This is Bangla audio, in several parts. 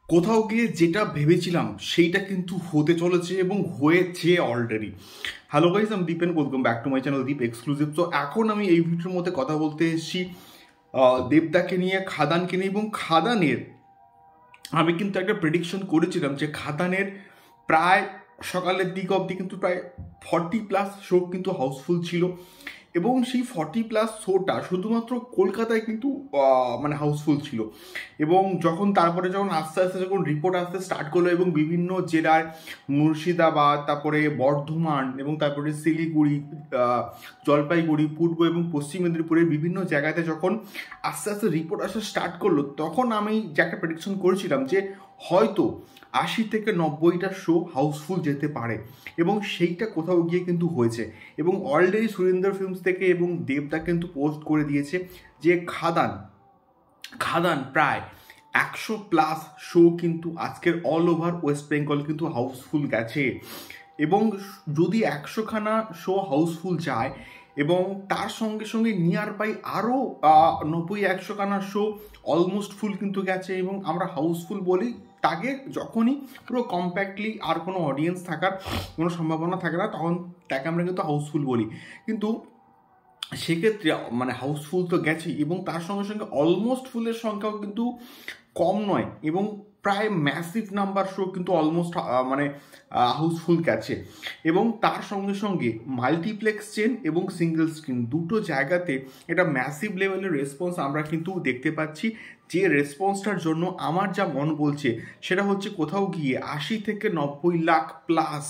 কোথাও গিয়ে যেটা ভেবেছিলাম সেইটা কিন্তু হতে চলেছে এবং হয়েছে অলরেডি। হ্যালো গাইস, আমি Dipen, welcome back to my channel Deep exclusive. তো এখন আমি এই ভিডিওর মধ্যে কথা বলতে এসেছি দেবদাকে নিয়ে, খাদানকে নিয়ে। এবং খাদানের আমি কিন্তু একটা প্রেডিকশন করেছিলাম যে খাদানের প্রায় সকালের দিক অবধি কিন্তু প্রায় 40+ শো কিন্তু হাউসফুল ছিল। এবং সেই 40+ শোটা শুধুমাত্র কলকাতায় কিন্তু মানে হাউসফুল ছিল। এবং যখন আস্তে আস্তে যখন রিপোর্ট আসতে স্টার্ট করলো এবং বিভিন্ন জেলায়, মুর্শিদাবাদ, তারপরে বর্ধমান এবং তারপরে শিলিগুড়ি, জলপাইগুড়ি, পূর্ব এবং পশ্চিম মেদিনীপুরের বিভিন্ন জায়গাতে যখন আস্তে আস্তে রিপোর্ট আসা স্টার্ট করলো, তখন আমি যে একটা প্রেডিকশন করেছিলাম যে হয়তো 80 থেকে 90টা শো হাউসফুল যেতে পারে। এবং সেইটা কোথাও গিয়ে কিন্তু হয়েছে। এবং অলরেডি সুরেন্দ্র ফিল্মস থেকে এবং দেবদা কিন্তু পোস্ট করে দিয়েছে যে খাদান খাদান প্রায় 100+ শো কিন্তু আজকের অল ওভার ওয়েস্ট বেঙ্গল কিন্তু হাউসফুল গেছে। এবং যদি 100খানা শো হাউসফুল যায় এবং তার সঙ্গে সঙ্গে নিয়ার বাই আরও 90-100খানা শো অলমোস্ট ফুল কিন্তু গেছে, এবং আমরা হাউসফুল বলি তাকে যখনই পুরো কম্প্যাক্টলি আর কোনো অডিয়েন্স থাকার কোনো সম্ভাবনা থাকে না, তখন তাকে আমরা কিন্তু হাউসফুল বলি। কিন্তু সেক্ষেত্রে মানে হাউসফুল তো গেছেই, এবং তার সঙ্গে সঙ্গে অলমোস্ট ফুলের সংখ্যাও কিন্তু কম নয়, এবং প্রায় ম্যাসিভ নাম্বার শো কিন্তু অলমোস্ট মানে হাউসফুল গেছে। এবং তার সঙ্গে সঙ্গে মাল্টিপ্লেক্স চেন এবং সিঙ্গেল স্ক্রিন দুটো জায়গাতে এটা ম্যাসিভ লেভেলের রেসপন্স আমরা কিন্তু দেখতে পাচ্ছি। যে রেসপন্সটার জন্য আমার যা মন বলছে সেটা হচ্ছে কোথাও গিয়ে 80 থেকে 90 লাখ প্লাস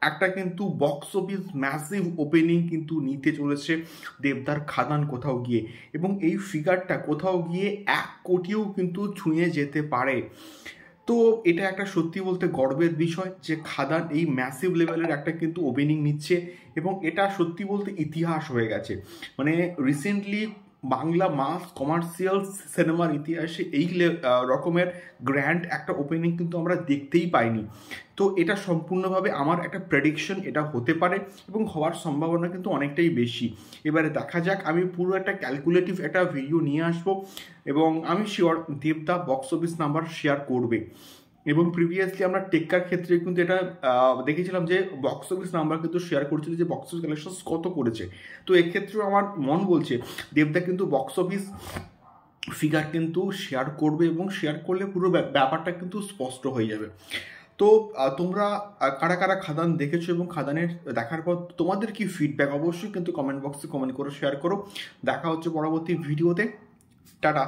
একটা কিন্তু বক্স অফিস ম্যাসিভ ওপেনিং কিন্তু নিতে চলেছে দেবদার খাদান কোথাও গিয়ে। এবং এই ফিগারটা কোথাও গিয়ে 1 কোটিও কিন্তু ছুঁয়ে যেতে পারে। তো এটা একটা সত্যি বলতে গর্বের বিষয় যে খাদান এই ম্যাসিভ লেভেলের একটা কিন্তু ওপেনিং নিচ্ছে, এবং এটা সত্যি বলতে ইতিহাস হয়ে গেছে। মানে রিসেন্টলি বাংলা মাস কমার্শিয়াল সিনেমার ইতিহাসে এই রকমের গ্র্যান্ড একটা ওপেনিং কিন্তু আমরা দেখতেই পাইনি। তো এটা সম্পূর্ণভাবে আমার একটা প্রেডিকশন, এটা হতে পারে এবং হওয়ার সম্ভাবনা কিন্তু অনেকটাই বেশি। এবারে দেখা যাক, আমি পুরো একটা ক্যালকুলেটিভ একটা ভিডিও নিয়ে আসবো, এবং আমি শিওর দেবদা বক্স অফিস নাম্বার শেয়ার করবে। এবং প্রিভিয়াসলি আমরা টেক্কার ক্ষেত্রে কিন্তু এটা দেখেছিলাম যে বক্স অফিস নাম্বার কিন্তু শেয়ার করছিল যে বক্স অফিস কালেকশন কত করেছে। তো এক্ষেত্রেও আমার মন বলছে দেবদা কিন্তু বক্স অফিস ফিগার কিন্তু শেয়ার করবে, এবং শেয়ার করলে পুরো ব্যাপারটা কিন্তু স্পষ্ট হয়ে যাবে। তো তোমরা কারা কারা খাদান দেখেছো এবং খাদানের দেখার পর তোমাদের কি ফিডব্যাক অবশ্যই কিন্তু কমেন্ট বক্সে কমেন্ট করে শেয়ার করো। দেখা হচ্ছে পরবর্তী ভিডিওতে। টাটা।